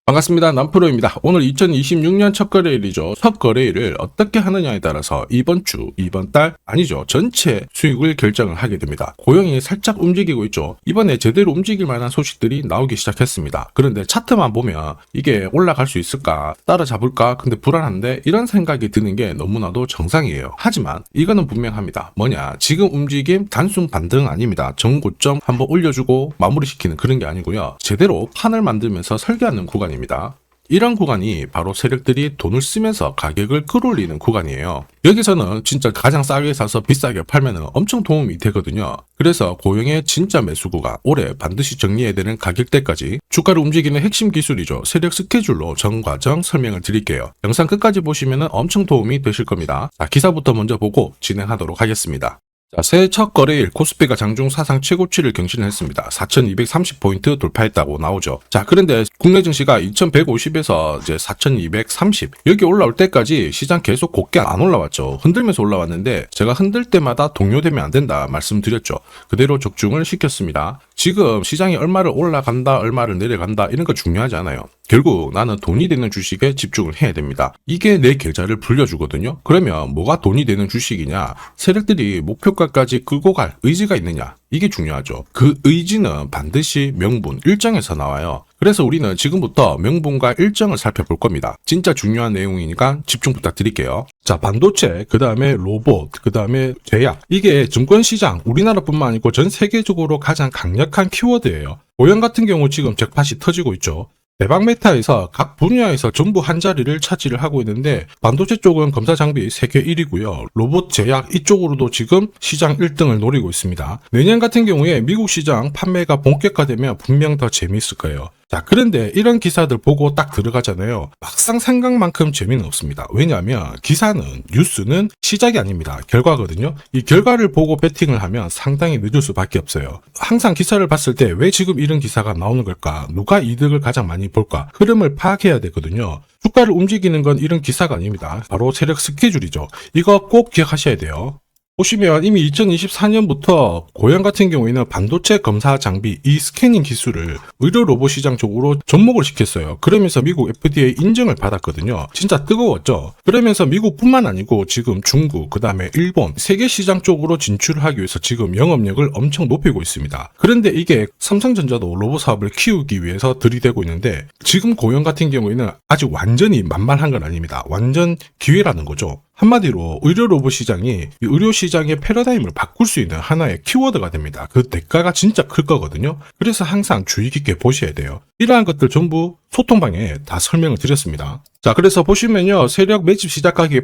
반갑습니다. 남프로입니다. 오늘 2026년 첫 거래일이죠. 첫 거래일을 어떻게 하느냐에 따라서 이번 주, 이번 달, 아니죠. 전체 수익을 결정을 하게 됩니다. 고용이 살짝 움직이고 있죠. 이번에 제대로 움직일 만한 소식들이 나오기 시작했습니다. 그런데 차트만 보면 이게 올라갈 수 있을까? 따라잡을까? 근데 불안한데 이런 생각이 드는 게 너무나도 정상이에요. 하지만 이거는 분명합니다. 뭐냐? 지금 움직임 단순 반등 아닙니다. 정고점 한번 올려주고 마무리시키는 그런 게 아니고요. 제대로 판을 만들면서 설계하는 구간입니다. 이런 구간이 바로 세력들이 돈을 쓰면서 가격을 끌어올리는 구간이에요. 여기서는 진짜 가장 싸게 사서 비싸게 팔면 엄청 도움이 되거든요. 그래서 고용의 진짜 매수 구간, 올해 반드시 정리해야 되는 가격대까지 주가를 움직이는 핵심 기술이죠. 세력 스케줄로 전 과정 설명을 드릴게요. 영상 끝까지 보시면 엄청 도움이 되실 겁니다. 자, 기사부터 먼저 보고 진행하도록 하겠습니다. 자, 새해 첫 거래일 코스피가 장중 사상 최고치를 경신을 했습니다. 4230포인트 돌파했다고 나오죠. 자, 그런데 국내 증시가 2150에서 이제 4230 여기 올라올 때까지 시장 계속 곱게 안 올라왔죠. 흔들면서 올라왔는데 제가 흔들 때마다 동요되면 안 된다 말씀드렸죠. 그대로 적중을 시켰습니다. 지금 시장이 얼마를 올라간다, 얼마를 내려간다 이런 거 중요하지 않아요. 결국 나는 돈이 되는 주식에 집중을 해야 됩니다. 이게 내 계좌를 불려주거든요. 그러면 뭐가 돈이 되는 주식이냐? 세력들이 목표가까지 끌고 갈 의지가 있느냐? 이게 중요하죠. 그 의지는 반드시 명분, 일정에서 나와요. 그래서 우리는 지금부터 명분과 일정을 살펴볼 겁니다. 진짜 중요한 내용이니까 집중 부탁드릴게요. 자, 반도체, 그 다음에 로봇, 그 다음에 제약. 이게 증권시장, 우리나라뿐만 아니고 전 세계적으로 가장 강력한 키워드예요. 고용 같은 경우 지금 잭팟이 터지고 있죠. 대박 메타에서 각 분야에서 전부 한 자리를 차지를 하고 있는데 반도체 쪽은 검사 장비 세계 1위고요. 로봇 제약 이쪽으로도 지금 시장 1등을 노리고 있습니다. 내년 같은 경우에 미국 시장 판매가 본격화되면 분명 더 재미있을 거예요. 자, 그런데 이런 기사들 보고 딱 들어가잖아요. 막상 생각만큼 재미는 없습니다. 왜냐하면 기사는, 뉴스는 시작이 아닙니다. 결과거든요. 이 결과를 보고 배팅을 하면 상당히 늦을 수밖에 없어요. 항상 기사를 봤을 때 왜 지금 이런 기사가 나오는 걸까? 누가 이득을 가장 많이 볼까? 흐름을 파악해야 되거든요. 주가를 움직이는 건 이런 기사가 아닙니다. 바로 세력 스케줄이죠. 이거 꼭 기억하셔야 돼요. 보시면 이미 2024년부터 고용 같은 경우에는 반도체 검사 장비, 이 스캐닝 기술을 의료 로봇 시장 쪽으로 접목을 시켰어요. 그러면서 미국 FDA 인증을 받았거든요. 진짜 뜨거웠죠. 그러면서 미국뿐만 아니고 지금 중국, 그 다음에 일본, 세계 시장 쪽으로 진출을 하기 위해서 지금 영업력을 엄청 높이고 있습니다. 그런데 이게 삼성전자도 로봇 사업을 키우기 위해서 들이대고 있는데 지금 고용 같은 경우에는 아직 완전히 만만한 건 아닙니다. 완전 기회라는 거죠. 한마디로 의료 로봇 시장이 의료 시장의 패러다임을 바꿀 수 있는 하나의 키워드가 됩니다. 그 대가가 진짜 클 거거든요. 그래서 항상 주의 깊게 보셔야 돼요. 이러한 것들 전부 소통방에 다 설명을 드렸습니다. 자, 그래서 보시면요. 세력 매집 시작 가격이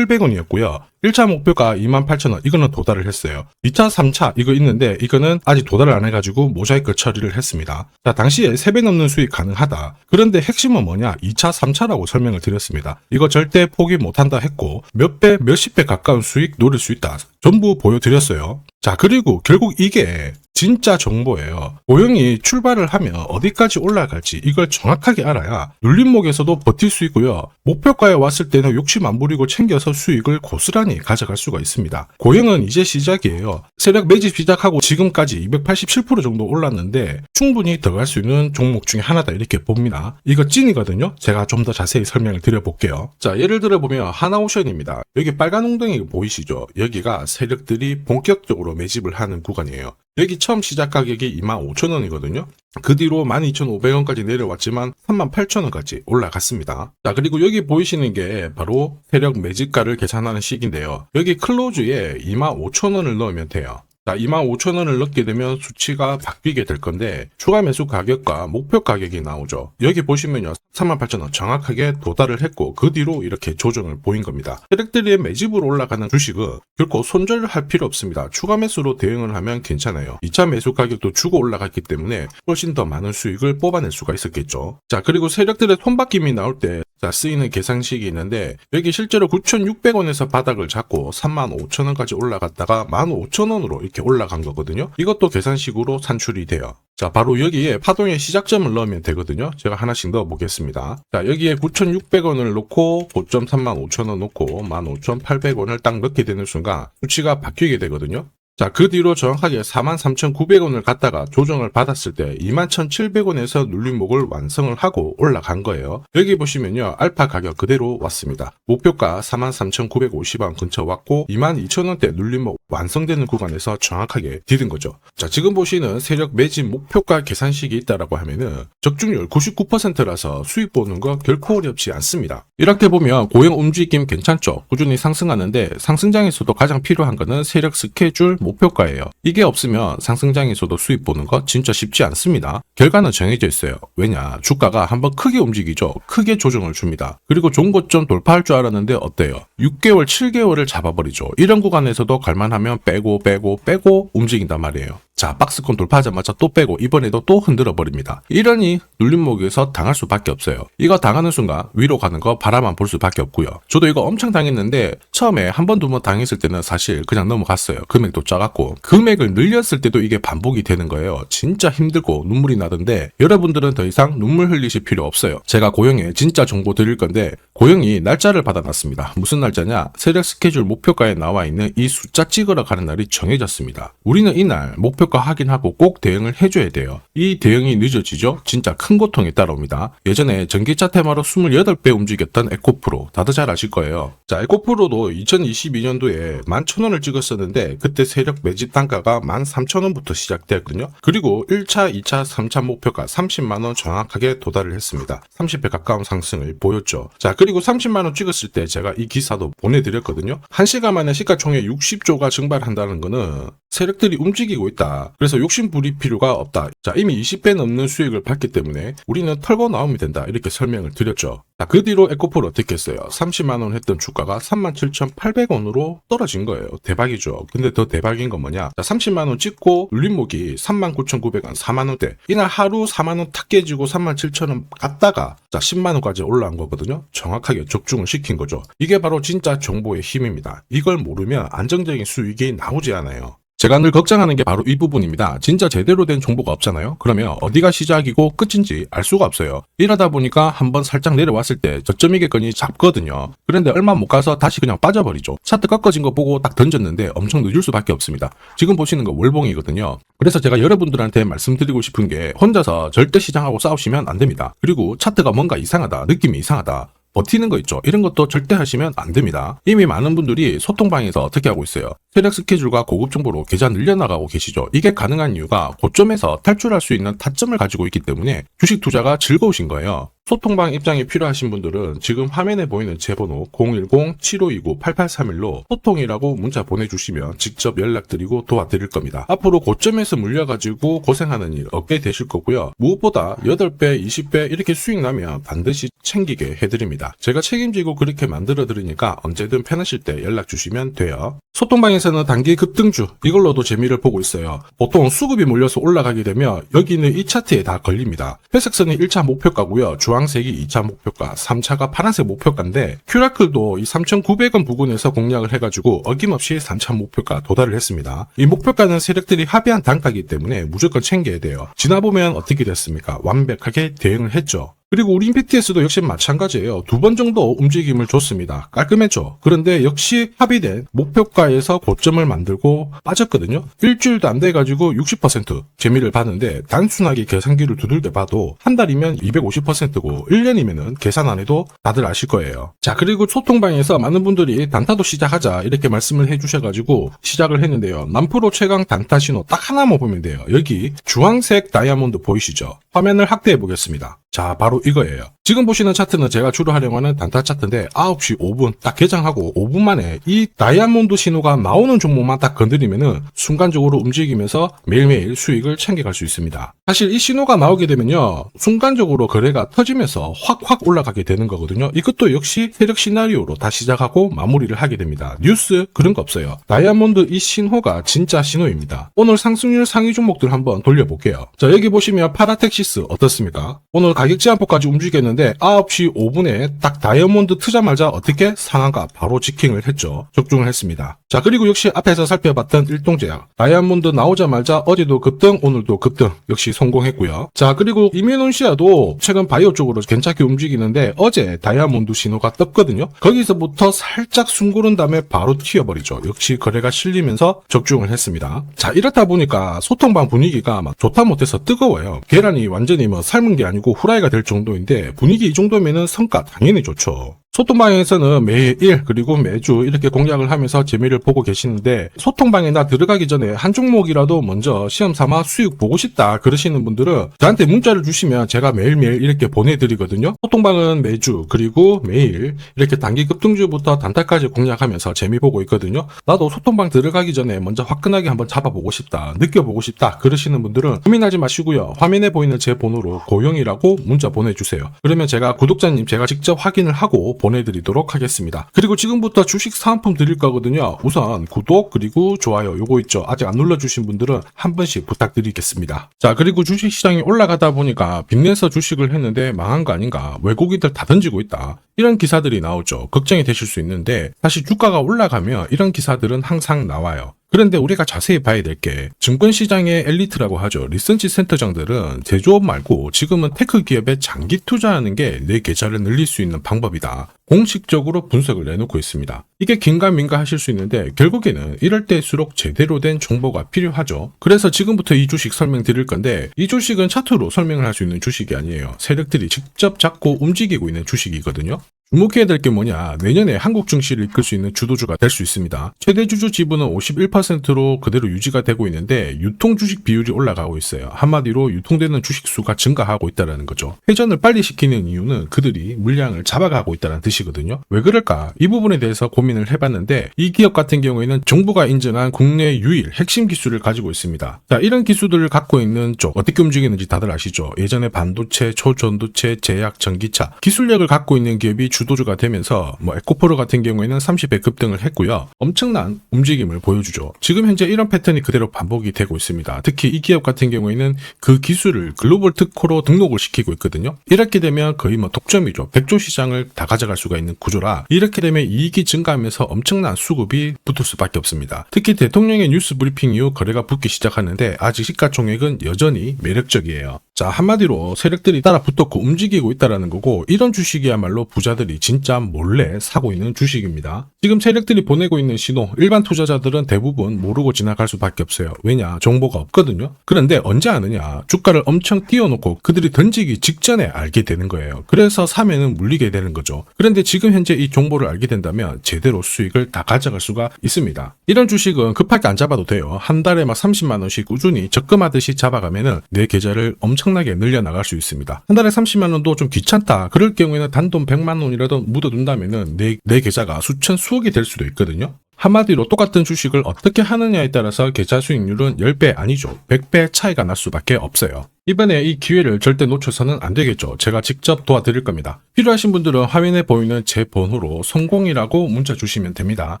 8,700원이었고요. 1차 목표가 28,000원. 이거는 도달을 했어요. 2차, 3차 이거 있는데 이거는 아직 도달을 안 해가지고 모자이크 처리를 했습니다. 자, 당시에 3배 넘는 수익 가능하다. 그런데 핵심은 뭐냐? 2차, 3차라고 설명을 드렸습니다. 이거 절대 포기 못한다 했고 몇 배, 몇십 배 가까운 수익 노릴 수 있다. 전부 보여드렸어요. 자, 그리고 결국 이게 진짜 정보예요. 고용이 출발을 하면 어디까지 올라갈지 이걸 정확하게 알아야 눌림목에서도 버틸 수 있고요. 목표가에 왔을 때는 욕심 안 부리고 챙겨서 수익을 고스란히 가져갈 수가 있습니다. 고용은 이제 시작이에요. 세력 매집 시작하고 지금까지 287% 정도 올랐는데 충분히 더 갈 수 있는 종목 중에 하나다 이렇게 봅니다. 이거 찐이거든요. 제가 좀 더 자세히 설명을 드려볼게요. 자, 예를 들어 보면 하나오션입니다. 여기 빨간 웅덩이 보이시죠? 여기가 세력들이 본격적으로 매집을 하는 구간이에요. 여기 처음 시작 가격이 25,000원이거든요. 그 뒤로 12,500원까지 내려왔지만 38,000원까지 올라갔습니다. 자, 그리고 여기 보이시는 게 바로 세력 매집가를 계산하는 식인데요. 여기 클로즈에 25,000원을 넣으면 돼요. 자, 25,000원을 넣게 되면 수치가 바뀌게 될 건데 추가 매수 가격과 목표 가격이 나오죠. 여기 보시면요. 38,000원 정확하게 도달을 했고 그 뒤로 이렇게 조정을 보인 겁니다. 세력들이 매집으로 올라가는 주식은 결코 손절할 필요 없습니다. 추가 매수로 대응을 하면 괜찮아요. 2차 매수 가격도 주고 올라갔기 때문에 훨씬 더 많은 수익을 뽑아낼 수가 있었겠죠. 자, 그리고 세력들의 손바뀜이 나올 때 쓰이는 계산식이 있는데 여기 실제로 9,600원에서 바닥을 잡고 35,000원까지 올라갔다가 15,000원으로 이렇게 올라간 거거든요. 이것도 계산식으로 산출이 돼요. 자, 바로 여기에 파동의 시작점을 넣으면 되거든요. 제가 하나씩 넣어 보겠습니다. 자, 여기에 9,600원을 놓고 고점 35,000원 놓고 15,800원을 딱 넣게 되는 순간 수치가 바뀌게 되거든요. 자, 그 뒤로 정확하게 43,900원을 갖다가 조정을 받았을 때 21,700원에서 눌림목을 완성을 하고 올라간 거예요. 여기 보시면요, 알파 가격 그대로 왔습니다. 목표가 43,950원 근처 왔고 22,000원대 눌림목 완성되는 구간에서 정확하게 디딘 거죠. 자, 지금 보시는 세력 매집 목표가 계산식이 있다라고 하면은 적중률 99%라서 수익 보는 거 결코 어렵지 않습니다. 이렇게 보면 고용 움직임 괜찮죠? 꾸준히 상승하는데 상승장에서도 가장 필요한 거는 세력 스케줄 목표가예요. 이게 없으면 상승장에서도 수익 보는 거 진짜 쉽지 않습니다. 결과는 정해져 있어요. 왜냐? 주가가 한번 크게 움직이죠. 크게 조정을 줍니다. 그리고 좋은 고점 돌파할 줄 알았는데 어때요? 6개월, 7개월을 잡아버리죠. 이런 구간에서도 갈만하면 빼고 움직인단 말이에요. 자, 박스권 돌파하자마자 또 빼고 이번에도 또 흔들어 버립니다. 이러니 눌림목에서 당할 수밖에 없어요. 이거 당하는 순간 위로 가는 거 바라만 볼 수밖에 없고요. 저도 이거 엄청 당했는데 처음에 한 번, 두 번 당했을 때는 사실 그냥 넘어갔어요. 금액도 작았고 금액을 늘렸을 때도 이게 반복이 되는 거예요. 진짜 힘들고 눈물이 나던데 여러분들은 더 이상 눈물 흘리실 필요 없어요. 제가 고영에 진짜 정보 드릴 건데 고영이 날짜를 받아놨습니다. 무슨 날짜냐? 세력 스케줄 목표가에 나와 있는 이 숫자 찍으러 가는 날이 정해졌습니다. 우리는 이날 목표가 확인하고 꼭 대응을 해줘야 돼요. 이 대응이 늦어지죠? 진짜 큰 고통이 따라옵니다. 예전에 전기차 테마로 28배 움직였던 에코프로 다들 잘 아실 거예요. 자, 에코프로도 2022년도에 11,000원을 찍었었는데 그때 세력 매집 단가가 13,000원부터 시작되었거든요. 그리고 1차, 2차, 3차 목표가 30만원 정확하게 도달을 했습니다. 30배 가까운 상승을 보였죠. 자, 그리고 30만원 찍었을 때 제가 이 기사도 보내드렸거든요. 1시간 만에 시가총액 60조가 증발한다는 거는 세력들이 움직이고 있다. 그래서 욕심 부릴 필요가 없다. 자, 이미 20배 넘는 수익을 봤기 때문에 우리는 털고 나오면 된다. 이렇게 설명을 드렸죠. 자, 그 뒤로 에코프로 어떻게 했어요? 30만원 했던 주가가 37,800원으로 떨어진 거예요. 대박이죠. 근데 더 대박인 건 뭐냐? 자, 30만원 찍고 눌림목이 39,900원, 4만원대. 이날 하루 4만원 탁 깨지고 37,000원 갔다가 자, 10만원까지 올라온 거거든요. 정확하게 적중을 시킨 거죠. 이게 바로 진짜 정보의 힘입니다. 이걸 모르면 안정적인 수익이 나오지 않아요. 제가 늘 걱정하는 게 바로 이 부분입니다. 진짜 제대로 된 정보가 없잖아요. 그러면 어디가 시작이고 끝인지 알 수가 없어요. 이러다 보니까 한번 살짝 내려왔을 때 저점이겠거니 잡거든요. 그런데 얼마 못 가서 다시 그냥 빠져버리죠. 차트 꺾어진 거 보고 딱 던졌는데 엄청 늦을 수밖에 없습니다. 지금 보시는 거 월봉이거든요. 그래서 제가 여러분들한테 말씀드리고 싶은 게 혼자서 절대 시장하고 싸우시면 안 됩니다. 그리고 차트가 뭔가 이상하다, 느낌이 이상하다, 버티는 거 있죠. 이런 것도 절대 하시면 안 됩니다. 이미 많은 분들이 소통방에서 어떻게 하고 있어요? 세력 스케줄과 고급 정보로 계좌 늘려나가고 계시죠. 이게 가능한 이유가 고점에서 탈출할 수 있는 타점을 가지고 있기 때문에 주식 투자가 즐거우신 거예요. 소통방 입장이 필요하신 분들은 지금 화면에 보이는 제 번호 010-7529-8831로 소통이라고 문자 보내주시면 직접 연락드리고 도와드릴 겁니다. 앞으로 고점에서 물려가지고 고생하는 일 없게 되실 거고요. 무엇보다 8배, 20배 이렇게 수익 나면 반드시 챙기게 해드립니다. 제가 책임지고 그렇게 만들어드리니까 언제든 편하실 때 연락 주시면 돼요. 소통방에서는 단기 급등주 이걸로도 재미를 보고 있어요. 보통 수급이 몰려서 올라가게 되면 여기는 이 차트에 다 걸립니다. 회색선이 1차 목표가고요. 주황색이 2차 목표가, 3차가 파란색 목표가인데 큐라클도 이 3,900원 부근에서 공략을 해가지고 어김없이 3차 목표가 도달을 했습니다. 이 목표가는 세력들이 합의한 단가이기 때문에 무조건 챙겨야 돼요. 지나보면 어떻게 됐습니까? 완벽하게 대응을 했죠. 그리고 우리 임팩트에서도 역시 마찬가지예요. 2번 정도 움직임을 줬습니다. 깔끔했죠. 그런데 역시 합의된 목표가에서 고점을 만들고 빠졌거든요. 일주일도 안 돼가지고 60% 재미를 봤는데 단순하게 계산기를 두들겨 봐도 한 달이면 250%고 1년이면은 계산 안 해도 다들 아실 거예요. 자, 그리고 소통방에서 많은 분들이 단타도 시작하자 이렇게 말씀을 해주셔가지고 시작을 했는데요. 남프로 최강 단타 신호 딱 하나만 보면 돼요. 여기 주황색 다이아몬드 보이시죠? 화면을 확대해 보겠습니다. 자, 바로 이거예요. 지금 보시는 차트는 제가 주로 활용하는 단타 차트인데 9시 5분 딱 개장하고 5분 만에 이 다이아몬드 신호가 나오는 종목만 딱 건드리면은 순간적으로 움직이면서 매일매일 수익을 챙겨갈 수 있습니다. 사실 이 신호가 나오게 되면요, 순간적으로 거래가 터지면서 확 올라가게 되는 거거든요. 이것도 역시 세력 시나리오로 다 시작하고 마무리를 하게 됩니다. 뉴스 그런 거 없어요. 다이아몬드 이 신호가 진짜 신호입니다. 오늘 상승률 상위 종목들 한번 돌려볼게요. 자, 여기 보시면 파라텍시스 어떻습니까? 오늘 가격 제한폭까지 움직였는데 있었는데 9시 5분에 딱 다이아몬드 트자마자 어떻게 상한가 바로 지킹을 했죠. 적중을 했습니다. 자, 그리고 역시 앞에서 살펴봤던 일동제약 다이아몬드 나오자마자 어제도 급등 오늘도 급등 역시 성공했고요. 자, 그리고 이뮤논시아도 최근 바이오 쪽으로 괜찮게 움직이는데 어제 다이아몬드 신호가 떴거든요. 거기서부터 살짝 숨 고른 다음에 바로 튀어버리죠. 역시 거래가 실리면서 적중을 했습니다. 자, 이렇다 보니까 소통방 분위기가 막 좋다 못해서 뜨거워요. 계란이 완전히 뭐 삶은 게 아니고 후라이가 될 정도인데 분위기 이 정도면은 성과 당연히 좋죠. 소통방에서는 매일 그리고 매주 이렇게 공략을 하면서 재미를 보고 계시는데 소통방에 나 들어가기 전에 한 종목이라도 먼저 시험 삼아 수익 보고 싶다 그러시는 분들은 저한테 문자를 주시면 제가 매일매일 이렇게 보내드리거든요. 소통방은 매주 그리고 매일 이렇게 단기 급등주부터 단타까지 공략하면서 재미 보고 있거든요. 나도 소통방 들어가기 전에 먼저 화끈하게 한번 잡아보고 싶다 느껴보고 싶다 그러시는 분들은 고민하지 마시고요. 화면에 보이는 제 번호로 고영이라고 문자 보내주세요. 그러면 제가 구독자님 제가 직접 확인을 하고 보내드리도록 하겠습니다. 그리고 지금부터 주식 사은품 드릴 거거든요. 우선 구독 그리고 좋아요 요거 있죠. 아직 안 눌러주신 분들은 한 번씩 부탁드리겠습니다. 자, 그리고 주식시장이 올라가다 보니까 빚내서 주식을 했는데 망한 거 아닌가, 외국인들 다 던지고 있다, 이런 기사들이 나오죠. 걱정이 되실 수 있는데 사실 주가가 올라가면 이런 기사들은 항상 나와요. 그런데 우리가 자세히 봐야 될 게 증권시장의 엘리트라고 하죠. 리서치 센터장들은 제조업 말고 지금은 테크 기업에 장기 투자하는 게 내 계좌를 늘릴 수 있는 방법이다. 공식적으로 분석을 내놓고 있습니다. 이게 긴가민가 하실 수 있는데 결국에는 이럴 때일수록 제대로 된 정보가 필요하죠. 그래서 지금부터 이 주식 설명드릴 건데 이 주식은 차트로 설명을 할 수 있는 주식이 아니에요. 세력들이 직접 잡고 움직이고 있는 주식이거든요. 주목해야 될 게 뭐냐, 내년에 한국 증시를 이끌 수 있는 주도주가 될 수 있습니다. 최대 주주 지분은 51%로 그대로 유지가 되고 있는데 유통 주식 비율이 올라가고 있어요. 한마디로 유통되는 주식 수가 증가하고 있다는 거죠. 회전을 빨리 시키는 이유는 그들이 물량을 잡아가고 있다는 뜻이거든요. 왜 그럴까? 이 부분에 대해서 고민을 해봤는데 이 기업 같은 경우에는 정부가 인정한 국내 유일 핵심 기술을 가지고 있습니다. 자, 이런 기술들을 갖고 있는 쪽 어떻게 움직이는지 다들 아시죠? 예전에 반도체, 초전도체, 제약, 전기차 기술력을 갖고 있는 기업이 주도주가 되면서 에코프로 같은 경우에는 30배 급등을 했고요. 엄청난 움직임을 보여주죠. 지금 현재 이런 패턴이 그대로 반복이 되고 있습니다. 특히 이 기업 같은 경우에는 그 기술을 글로벌 특허로 등록을 시키고 있거든요. 이렇게 되면 거의 독점이죠. 100조 시장을 다 가져갈 수가 있는 구조라 이렇게 되면 이익이 증가하면서 엄청난 수급이 붙을 수밖에 없습니다. 특히 대통령의 뉴스 브리핑 이후 거래가 붙기 시작하는데 아직 시가총액은 여전히 매력적이에요. 자, 한마디로 세력들이 따라 붙었고 움직이고 있다는 거고 이런 주식이야말로 부자들이 진짜 몰래 사고 있는 주식입니다. 지금 세력들이 보내고 있는 신호 일반 투자자들은 대부분 모르고 지나갈 수밖에 없어요. 왜냐? 정보가 없거든요. 그런데 언제 아느냐? 주가를 엄청 띄워놓고 그들이 던지기 직전에 알게 되는 거예요. 그래서 사면은 물리게 되는 거죠. 그런데 지금 현재 이 정보를 알게 된다면 제대로 수익을 다 가져갈 수가 있습니다. 이런 주식은 급하게 안 잡아도 돼요. 한 달에 30만 원씩 꾸준히 적금하듯이 잡아가면은 내 계좌를 엄청나게 늘려나갈 수 있습니다. 한 달에 30만 원도 좀 귀찮다. 그럴 경우에는 단돈 100만 원이라도 묻어둔다면은 내 계좌가 수천 수억이 될 수도 있거든요. 한마디로 똑같은 주식을 어떻게 하느냐에 따라서 계좌 수익률은 10배 아니죠. 100배 차이가 날 수밖에 없어요. 이번에 이 기회를 절대 놓쳐서는 안 되겠죠. 제가 직접 도와드릴 겁니다. 필요하신 분들은 화면에 보이는 제 번호로 성공이라고 문자 주시면 됩니다.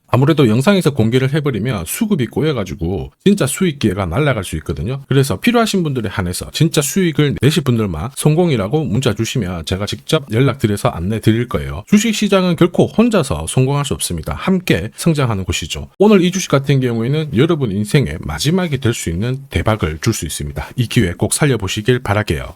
아무래도 영상에서 공개를 해버리면 수급이 꼬여가지고 진짜 수익 기회가 날아갈 수 있거든요. 그래서 필요하신 분들에 한해서 진짜 수익을 내실 분들만 성공이라고 문자 주시면 제가 직접 연락드려서 안내 드릴 거예요. 주식시장은 결코 혼자서 성공할 수 없습니다. 함께 성장하는 곳이죠. 오늘 이 주식 같은 경우에는 여러분 인생의 마지막이 될 수 있는 대박을 줄 수 있습니다. 이 기회 꼭 살려보시길 바랄게요.